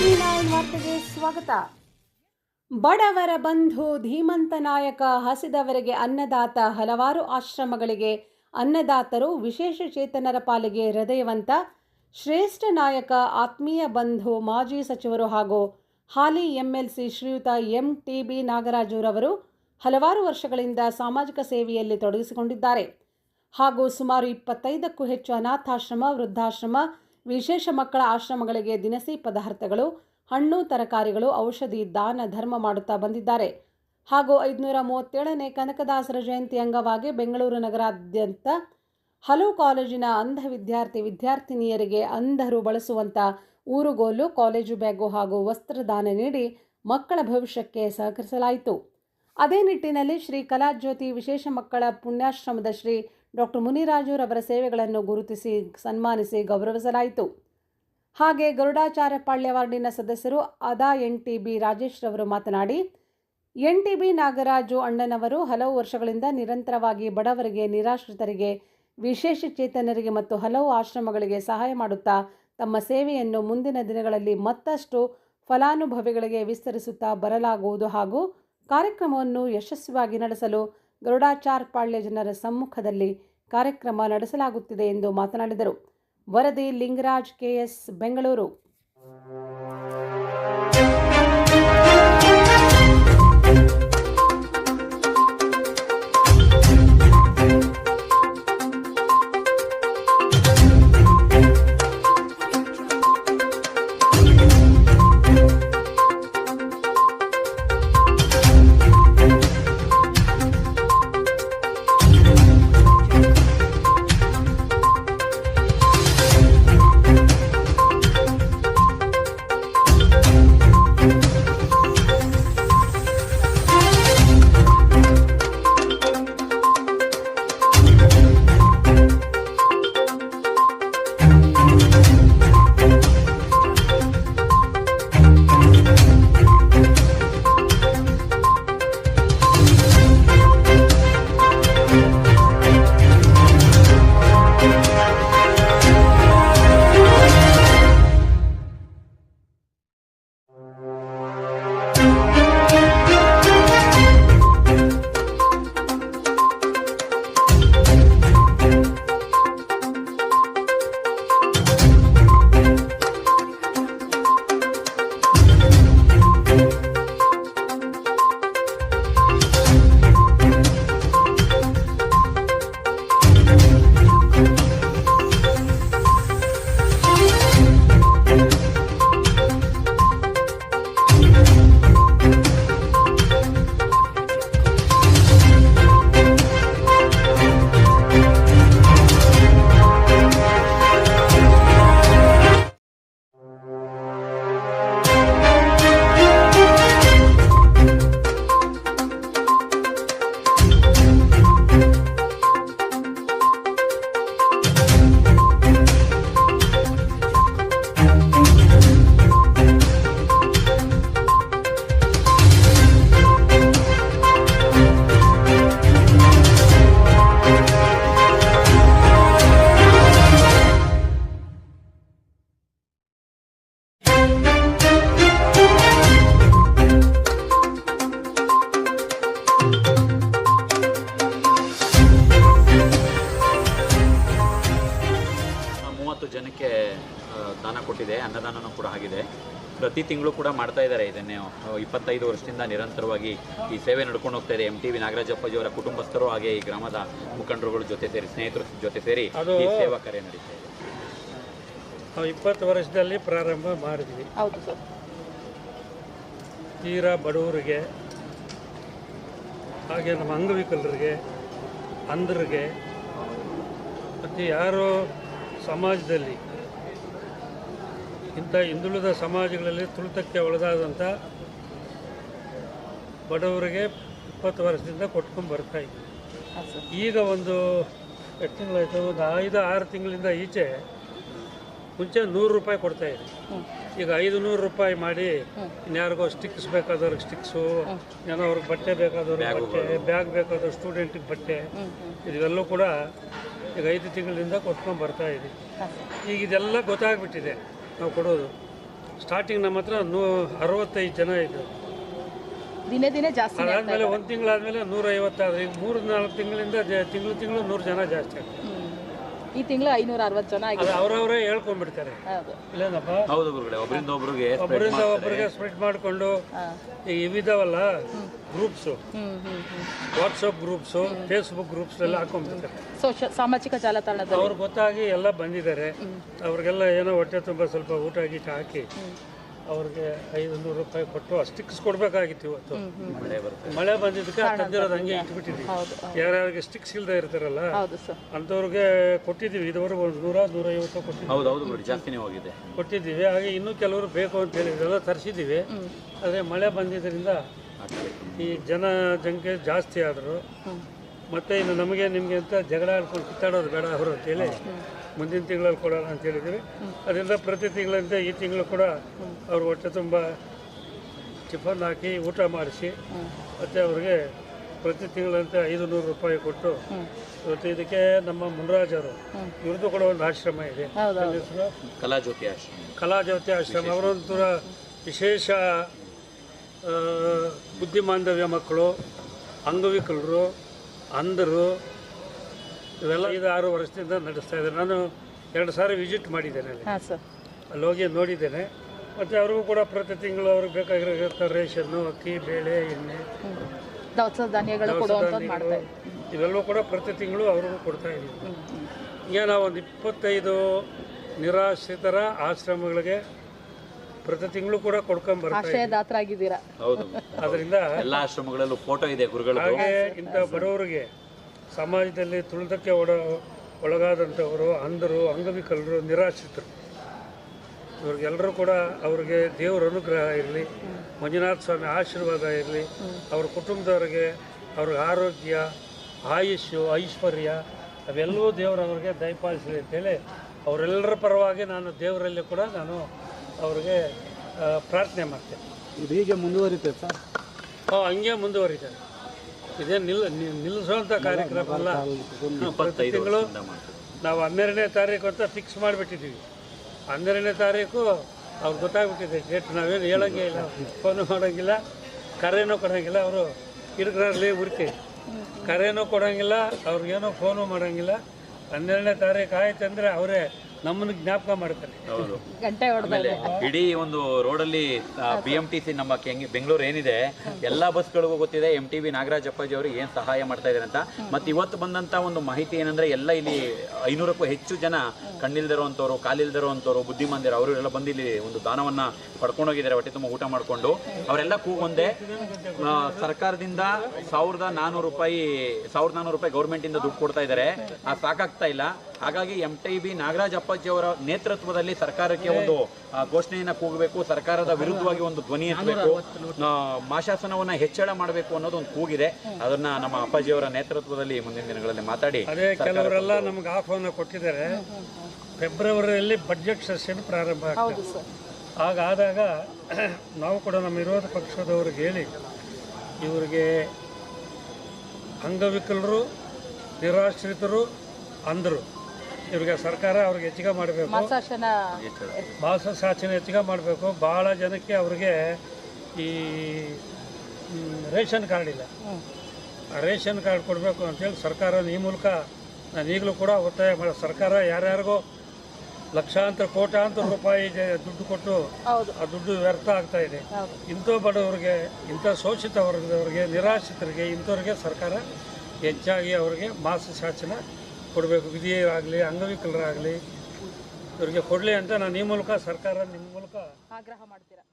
ಶ್ರೀನಾರಾಯಣ ವಾರ್ತೆಗೆ ಸ್ವಾಗತ. ಬಡವರ ಬಂಧು, ಧೀಮಂತ ನಾಯಕ, ಹಸಿದವರಿಗೆ ಅನ್ನದಾತ, ಹಲವಾರು ಆಶ್ರಮಗಳಿಗೆ ಅನ್ನದಾತರು, ವಿಶೇಷ ಚೇತನರ ಪಾಲಿಗೆ ಹೃದಯವಂತ, ಶ್ರೇಷ್ಠ ನಾಯಕ, ಆತ್ಮೀಯ ಬಂಧು, ಮಾಜಿ ಸಚಿವರು ಹಾಗೂ ಹಾಲಿ ಎಂಎಲ್ಸಿ ಶ್ರೀಯುತ MTB ನಾಗರಾಜುರವರು ಹಲವಾರು ವರ್ಷಗಳಿಂದ ಸಾಮಾಜಿಕ ಸೇವೆಯಲ್ಲಿ ತೊಡಗಿಸಿಕೊಂಡಿದ್ದಾರೆ ಹಾಗೂ ಸುಮಾರು 25ಕ್ಕೂ ಹೆಚ್ಚು ಅನಾಥಾಶ್ರಮ, ವೃದ್ಧಾಶ್ರಮ, ವಿಶೇಷ ಮಕ್ಕಳ ಆಶ್ರಮಗಳಿಗೆ ದಿನಸಿ ಪದಾರ್ಥಗಳು, ಹಣ್ಣು ತರಕಾರಿಗಳು, ಔಷಧಿ ದಾನ ಧರ್ಮ ಮಾಡುತ್ತಾ ಬಂದಿದ್ದಾರೆ ಹಾಗೂ 537ನೇ ಕನಕದಾಸರ ಜಯಂತಿ ಅಂಗವಾಗಿ ಬೆಂಗಳೂರು ನಗರಾದ್ಯಂತ ಹಲವು ಕಾಲೇಜಿನ ಅಂಧ ವಿದ್ಯಾರ್ಥಿನಿಯರಿಗೆ ಅಂಧರು ಬಳಸುವಂಥ ಊರುಗೋಲು, ಕಾಲೇಜು ಬ್ಯಾಗು ಹಾಗೂ ವಸ್ತ್ರದಾನ ನೀಡಿ ಮಕ್ಕಳ ಭವಿಷ್ಯಕ್ಕೆ ಸಹಕರಿಸಲಾಯಿತು. ಅದೇ ನಿಟ್ಟಿನಲ್ಲಿ ಶ್ರೀ ಕಲಾಜ್ಯೋತಿ ವಿಶೇಷ ಮಕ್ಕಳ ಪುಣ್ಯಾಶ್ರಮದ ಶ್ರೀ ಡಾಕ್ಟರ್ ಮುನಿರಾಜುರವರ ಸೇವೆಗಳನ್ನು ಗುರುತಿಸಿ ಸನ್ಮಾನಿಸಿ ಗೌರವಿಸಲಾಯಿತು. ಹಾಗೆ ಗರುಡಾಚಾರ್ಯಪಾಳ್ಯ ವಾರ್ಡಿನ ಸದಸ್ಯರು ಅದಾ NTB ರಾಜೇಶ್ ರವರು ಮಾತನಾಡಿ, NTB ನಾಗರಾಜು ಅಣ್ಣನವರು ಹಲವು ವರ್ಷಗಳಿಂದ ನಿರಂತರವಾಗಿ ಬಡವರಿಗೆ, ನಿರಾಶ್ರಿತರಿಗೆ, ವಿಶೇಷ ಚೇತನರಿಗೆ ಮತ್ತು ಹಲವು ಆಶ್ರಮಗಳಿಗೆ ಸಹಾಯ ಮಾಡುತ್ತಾ ತಮ್ಮ ಸೇವೆಯನ್ನು ಮುಂದಿನ ದಿನಗಳಲ್ಲಿ ಮತ್ತಷ್ಟು ಫಲಾನುಭವಿಗಳಿಗೆ ವಿಸ್ತರಿಸುತ್ತಾ ಬರಲಾಗುವುದು ಹಾಗೂ ಕಾರ್ಯಕ್ರಮವನ್ನು ಯಶಸ್ವಿಯಾಗಿ ನಡೆಸಲು ಗರುಡಾಚಾರ್ಯಪಾಳ್ಯ ಜನರ ಸಮ್ಮುಖದಲ್ಲಿ ಕಾರ್ಯಕ್ರಮ ನಡೆಸಲಾಗುತ್ತಿದೆ ಎಂದು ಮಾತನಾಡಿದರು. ವರದಿ ಲಿಂಗರಾಜ್ KS, ಬೆಂಗಳೂರು. ಜನಕ್ಕೆ ದಾನ ಕೊಟ್ಟಿದೆ, ಅನ್ನದಾನನೂ ಕೂಡ ಆಗಿದೆ. ಪ್ರತಿ ತಿಂಗಳು ಕೂಡ ಮಾಡ್ತಾ ಇದ್ದಾರೆ. ಇದನ್ನೇ 25 ವರ್ಷದಿಂದ ನಿರಂತರವಾಗಿ ಈ ಸೇವೆ ನಡ್ಕೊಂಡು ಹೋಗ್ತಾ ಇದೆ. MTB ನಾಗರಾಜಪ್ಪಜಿಯವರ ಕುಟುಂಬಸ್ಥರು ಹಾಗೆ ಈ ಗ್ರಾಮದ ಮುಖಂಡರುಗಳ ಜೊತೆ ಸೇರಿ, ಸ್ನೇಹಿತರ ಜೊತೆ ಸೇರಿ ಈ ಸೇವಾ ಕಾರ್ಯ ನಡೀತಾ ಇದೆ. ನಾವು 20 ವರ್ಷದಲ್ಲಿ ಪ್ರಾರಂಭ ಮಾಡಿದ್ವಿ. ಹೌದು ಸರ್. ತೀರಾ ಬಡವರಿಗೆ, ಹಾಗೆ ನಮ್ಮ ಅಂಗವಿಕಲರಿಗೆ, ಅಂಧರಿಗೆ ಮತ್ತು ಯಾರೋ ಸಮಾಜದಲ್ಲಿ ಇಂಥ ಹಿಂದುಳಿದ ಸಮಾಜಗಳಲ್ಲಿ ತುಳಿತಕ್ಕೆ ಒಳಗಾದಂಥ ಬಡವರಿಗೆ 20 ವರ್ಷದಿಂದ ಕೊಟ್ಕೊಂಡು ಬರ್ತಾಯಿದ್ವಿ. ಈಗ ಒಂದು ಎಷ್ಟು ತಿಂಗಳಾಯಿತು, ಒಂದು 5-6 ತಿಂಗಳಿಂದ ಈಚೆ ಮುಂಚೆ 100 ರೂಪಾಯಿ ಕೊಡ್ತಾಯಿದ್ವಿ. ಈಗ 500 ರೂಪಾಯಿ ಮಾಡಿ ಇನ್ಯಾರಿಗೋ ಸ್ಟಿಕ್ಸ್ ಬೇಕಾದವ್ರಿಗೆ ಸ್ಟಿಕ್ಸು, ಏನೋ ಅವ್ರಿಗೆ ಬಟ್ಟೆ ಬೇಕಾದವ್ರಿಗೆ ಬಟ್ಟೆ, ಬ್ಯಾಗ್ ಬೇಕಾದವ್ರು ಸ್ಟೂಡೆಂಟಿಗೆ ಬಟ್ಟೆ, ಇದೆಲ್ಲೂ ಕೂಡ ಈಗ 5 ತಿಂಗಳಿಂದ ಕೊಟ್ಕೊಂಡು ಬರ್ತಾಯಿದ್ವಿ. ಈಗ ಇದೆಲ್ಲ ಗೊತ್ತಾಗ್ಬಿಟ್ಟಿದೆ ನಾವು ಕೊಡೋದು. ಸ್ಟಾರ್ಟಿಂಗ್ ನಮ್ಮ ಹತ್ರ 65 ಜನ ಇದ್ದರು. ದಿನೇ ದಿನೇ ಜಾಸ್ತಿ ಅದಾದಮೇಲೆ 1 ತಿಂಗಳಾದಮೇಲೆ 150 ಆದ್ರೆ ಈಗ 3-4 ತಿಂಗಳಿಂದ ತಿಂಗಳು 100 ಜನ ಜಾಸ್ತಿ ಆಗ್ತದೆ. ಈ ತಿಂಗಳು 560 ಜನ ಆಗಿದೆ. ಅದು ಅವರವರೇ ಹೇಳ್ಕೊಂಡ್ಬಿಡ್ತಾರೆ. ಹೌದು. ಇಲ್ಲೇನಪ್ಪ, ಹೌದು ಗುರುಗಳೇ, ಒಬ್ಬರಿಂದ ಒಬ್ಬರಿಗೆ ಸ್ಪ್ರೆಡ್ ಮಾಡಿಕೊಂಡು ಈಗ ಇವಿದಾವಲ್ಲ groups, WhatsApp groups, Facebook groups ಎಲ್ಲ ಹಾಕೊಂಡ್ಬಿಡ್ತಾರೆ. ಸಾಮಾಜಿಕ ಜಾಲತಾಣದಲ್ಲಿ ಅವ್ರಿಗೆ ಗೊತ್ತಾಗಿ ಎಲ್ಲ ಬಂದಿದ್ದಾರೆ. ಅವ್ರಿಗೆಲ್ಲ ಏನೋ ಹೊಟ್ಟೆ ತುಂಬ ಸ್ವಲ್ಪ ಊಟ ಗೀಟ ಹಾಕಿ ಅವ್ರಿಗೆ 500 ರೂಪಾಯಿ ಕೊಟ್ಟು ಸ್ಟಿಕ್ಸ್ ಕೊಡಬೇಕಾಗಿತ್ತು. ಇವತ್ತು ಮಳೆ ಬಂದಿದ್ದಕ್ಕೆ ತಂದಿರೋದು ಹಂಗೆ ಇಟ್ಬಿಟ್ಟಿದ್ವಿ. ಯಾರ್ಯಾರಿಗೆ ಸ್ಟಿಕ್ಸ್ ಇಲ್ಲದೆ ಇರ್ತಾರಲ್ಲ ಅಂಥವ್ರಿಗೆ ಕೊಟ್ಟಿದ್ದೀವಿ. ಇದುವರೆಗೂ ಒಂದು 100-150 ಕೊಟ್ಟಿದ್ದೀವಿ. ಹಾಗೆ ಇನ್ನೂ ಕೆಲವರು ಬೇಕು ಅಂತ ಹೇಳಿದ್ರೆಲ್ಲ ತರಿಸಿದ್ದೀವಿ. ಆದರೆ ಮಳೆ ಬಂದಿದ್ದರಿಂದ ಈ ಜನಸಂಖ್ಯೆ ಜಾಸ್ತಿ ಆದರು. ಮತ್ತು ಇನ್ನು ನಮಗೆ ನಿಮಗೆ ಅಂತ ಜಗಳ ಆಡ್ಕೊಂಡು ಕಿತ್ತಾಡೋದು ಬೇಡ ಅವರು ಅಂತೇಳಿ ಮುಂದಿನ ತಿಂಗಳಲ್ಲಿ ಕೊಡೋಣ ಅಂತ ಹೇಳಿದ್ದೀವಿ. ಅದರಿಂದ ಪ್ರತಿ ತಿಂಗಳಂತೆ ಈ ತಿಂಗಳು ಕೂಡ ಅವ್ರ ಹೊಟ್ಟೆ ತುಂಬ ಟಿಫನ್ ಹಾಕಿ ಊಟ ಮಾಡಿಸಿ ಮತ್ತು ಅವ್ರಿಗೆ ಪ್ರತಿ ತಿಂಗಳಂತೆ 500 ರೂಪಾಯಿ ಕೊಟ್ಟು ಇವತ್ತು ಇದಕ್ಕೆ ನಮ್ಮ ಮುನ್ರಾಜ್ ಅವರು ಇವ್ರದ್ದು ಕೂಡ ಒಂದು ಆಶ್ರಮ ಇದೆ, ಕಲಾಜ್ಯೋತಿ ಆಶ್ರಮ. ಅವರೊಂಥರ ವಿಶೇಷ ಬುದ್ಧಿಮಾಂಧವ್ಯ ಮಕ್ಕಳು, ಅಂಗವಿಕಲರು, ಅಂಧರು ಇವೆಲ್ಲ 5-6 ವರ್ಷದಿಂದ ನಡೆಸ್ತಾ ಇದ್ದಾರೆ. ನಾನು 2 ಸಾರಿ ವಿಸಿಟ್ ಮಾಡಿದ್ದೇನೆ ಅಲ್ಲಿ ಹೋಗಿ ನೋಡಿದ್ದೇನೆ. ಮತ್ತು ಅವ್ರಿಗೂ ಕೂಡ ಪ್ರತಿ ತಿಂಗಳು ಅವ್ರಿಗೆ ಬೇಕಾಗಿರೋ ರೇಷನ್ನು, ಅಕ್ಕಿ, ಬೇಳೆ, ಎಣ್ಣೆ, ದವಸ ಧಾನ್ಯಗಳು ಇವೆಲ್ಲವೂ ಕೂಡ ಪ್ರತಿ ತಿಂಗಳು ಅವ್ರಿಗೂ ಕೊಡ್ತಾ ಇದ್ದೀವಿ. ಈಗ ನಾವು ಒಂದು 25 ನಿರಾಶ್ರಿತರ ಆಶ್ರಮಗಳಿಗೆ ಪ್ರತಿ ತಿಂಗಳು ಕೂಡ ಆಶ್ರಯದಾತರಾಗಿದ್ದೀರಾ. ಅದರಿಂದ ಎಲ್ಲ ಆಶ್ರಮಗಳಲ್ಲೂ ಫೋಟೋ ಇದೆ ಗುರುಗಳು. ಹಾಗೆ ಇಂಥ ಬಡವರಿಗೆ, ಸಮಾಜದಲ್ಲಿ ತುಳಿತಕ್ಕೆ ಒಳಗಾದಂಥವರು, ಅಂಧರು, ಅಂಗವಿಕಲರು, ನಿರಾಶ್ರಿತರು, ಇವ್ರಿಗೆಲ್ಲರೂ ಕೂಡ ಅವ್ರಿಗೆ ದೇವರ ಅನುಗ್ರಹ ಇರಲಿ, ಮಂಜುನಾಥ ಸ್ವಾಮಿ ಆಶೀರ್ವಾದ ಇರಲಿ, ಅವ್ರ ಕುಟುಂಬದವ್ರಿಗೆ ಅವ್ರಿಗೆ ಆರೋಗ್ಯ, ಆಯುಷ್ಯು, ಐಶ್ವರ್ಯ ಅವೆಲ್ಲವೂ ದೇವರವ್ರಿಗೆ ದಯಪಾಲಿಸಲಿ ಅಂತೇಳಿ ಅವರೆಲ್ಲರ ಪರವಾಗಿ ನಾನು ದೇವರಲ್ಲಿ ಕೂಡ ನಾನು ಅವ್ರಿಗೆ ಪ್ರಾರ್ಥನೆ ಮಾಡ್ತೇನೆ. ಇದು ಹೀಗೆ ಮುಂದುವರಿತದೆ ಸರ್? ಹಂಗೆ ಮುಂದುವರಿತಾರೆ. ಇದೇ ನಿಲ್ಲಿಸುವಂಥ ಕಾರ್ಯಕ್ರಮ ಅಲ್ಲ. ಪ್ರತಿ ತಿಂಗಳು ನಾವು 12ನೇ ತಾರೀಕು ಅಂತ ಫಿಕ್ಸ್ ಮಾಡಿಬಿಟ್ಟಿದ್ದೀವಿ. 12ನೇ ತಾರೀಕು ಅವ್ರಿಗೆ ಗೊತ್ತಾಗ್ಬಿಟ್ಟಿದೆ ಡೇಟ್. ನಾವೇನು ಹೇಳೋಂಗೆ ಇಲ್ಲ, ಫೋನು ಮಾಡೋಂಗಿಲ್ಲ, ಕರೆನೂ ಕೊಡೋಂಗಿಲ್ಲ. ಅವರು ಕಿರುಕರಲ್ಲಿ ಉರ್ತಿ ಕರೆನೂ ಕೊಡೋಂಗಿಲ್ಲ, ಅವ್ರಿಗೇನೋ ಫೋನು ಮಾಡೋಂಗಿಲ್ಲ. 12ನೇ ತಾರೀಕು ಆಯ್ತು ಅಂದರೆ ಅವರೇ ನಮ್ಮನ್ನು ಜ್ಞಾಪಕ ಮಾಡ್ತಾರೆ. ಇಡೀ ಒಂದು ರೋಡಲ್ಲಿ BMTC ನಮ್ಮ ಬೆಂಗಳೂರು ಏನಿದೆ ಎಲ್ಲ ಬಸ್ಗಳಿಗೂ ಗೊತ್ತಿದೆ MTV ನಾಗರಾಜ್ ಅಪ್ಪಾಜಿ ಅವರು ಏನು ಸಹಾಯ ಮಾಡ್ತಾ ಇದ್ದಾರೆ ಅಂತ. ಮತ್ತು ಇವತ್ತು ಬಂದಂಥ ಒಂದು ಮಾಹಿತಿ ಏನಂದರೆ ಎಲ್ಲ ಇಲ್ಲಿ 500ಕ್ಕೂ ಹೆಚ್ಚು ಜನ ಕಣ್ಣಿಲ್ದಿರುವಂಥವ್ರು, ಕಾಲಿಲ್ದಿರುವಂಥವ್ರು, ಬುದ್ಧಿಮಾಂದ್ಯರು ಅವರೆಲ್ಲ ಬಂದು ಇಲ್ಲಿ ಒಂದು ದಾನವನ್ನು ಪಡ್ಕೊಂಡೋಗಿದ್ದಾರೆ. ಹೊಟ್ಟೆ ತುಂಬ ಊಟ ಮಾಡಿಕೊಂಡು ಅವರೆಲ್ಲ ಕೂಗೊಂದೆ ಸರ್ಕಾರದಿಂದ 1400 ರೂಪಾಯಿ ಗೌರ್ಮೆಂಟಿಂದ ದುಡ್ಡು ಕೊಡ್ತಾ ಇದ್ದಾರೆ. ಸಾಕಾಗ್ತಾ ಇಲ್ಲ. ಹಾಗಾಗಿ MTV ನಾಗರಾಜ್ ಅಪ್ಪಾಜಿ ಅವರ ನೇತೃತ್ವದಲ್ಲಿ ಸರ್ಕಾರಕ್ಕೆ ಒಂದು ಘೋಷಣೆಯನ್ನು ಕೂಗಬೇಕು, ಸರ್ಕಾರದ ವಿರುದ್ಧವಾಗಿ ಒಂದು ಧ್ವನಿ ಎತ್ತಬೇಕು, ಮಾಶಾಸನವನ್ನು ಹೆಚ್ಚಳ ಮಾಡಬೇಕು ಅನ್ನೋದು ಒಂದು ಕೂಗಿದೆ. ಅದನ್ನ ನಮ್ಮ ಅಪ್ಪಾಜಿಯವರ ನೇತೃತ್ವದಲ್ಲಿ ಮುಂದಿನ ದಿನಗಳಲ್ಲಿ ಮಾತಾಡಿ. ಅದೇ ಕೆಲವರೆಲ್ಲ ನಮ್ಗೆ ಆಹ್ವಾನ ಕೊಟ್ಟಿದ್ದಾರೆ. ಫೆಬ್ರವರಿಯಲ್ಲಿ ಬಡ್ಜೆಟ್ ಸೆಷನ್ ಪ್ರಾರಂಭ ಆಗ್ತದೆ. ಹಾಗಾದಾಗ ನಾವು ಕೂಡ ನಮ್ಮ ವಿರೋಧ ಪಕ್ಷದವ್ರಿಗೆ ಹೇಳಿ ಇವರಿಗೆ ಅಂಗವಿಕಲರು, ನಿರಾಶ್ರಿತರು, ಅಂಧರು ಇವ್ರಿಗೆ ಸರ್ಕಾರ ಅವ್ರಿಗೆ ಹೆಚ್ಚಿಗೆ ಮಾಡಬೇಕು, ಮಾಸಾಶನ ಹೆಚ್ಚಿಗೆ ಮಾಡಬೇಕು. ಭಾಳ ಜನಕ್ಕೆ ಅವ್ರಿಗೆ ಈ ರೇಷನ್ ಕಾರ್ಡ್ ಇಲ್ಲ, ಆ ರೇಷನ್ ಕಾರ್ಡ್ ಕೊಡಬೇಕು ಅಂತೇಳಿ ಸರ್ಕಾರ ಈ ಮೂಲಕ ನಾನು ಈಗಲೂ ಕೂಡ ಒತ್ತಾಯ ಮಾಡಿ, ಸರ್ಕಾರ ಯಾರ್ಯಾರಿಗೋ ಲಕ್ಷಾಂತರ ಕೋಟ್ಯಾಂತರ ರೂಪಾಯಿ ದುಡ್ಡು ಕೊಟ್ಟು ಆ ದುಡ್ಡು ವ್ಯರ್ಥ ಆಗ್ತಾ ಇದೆ. ಇಂಥ ಬಡವರಿಗೆ, ಇಂಥ ಶೋಷಿತ ವರ್ಗದವ್ರಿಗೆ, ನಿರಾಶ್ರಿತರಿಗೆ, ಇಂಥವ್ರಿಗೆ ಸರ್ಕಾರ ಹೆಚ್ಚಾಗಿ ಅವರಿಗೆ ಮಾಸಾಶನ ಕೊಡಬೇಕು. ವಿಧಿಯರಾಗಲಿ, ಅಂಗವಿಕಲರಾಗಲಿ ಇವರಿಗೆ ಕೊಡಲಿ ಅಂತ ನಾನು ಈ ಮೂಲಕ ಸರ್ಕಾರ ನಿಮ್ಮ ಮೂಲಕ ಆಗ್ರಹ ಮಾಡ್ತೀರಾ?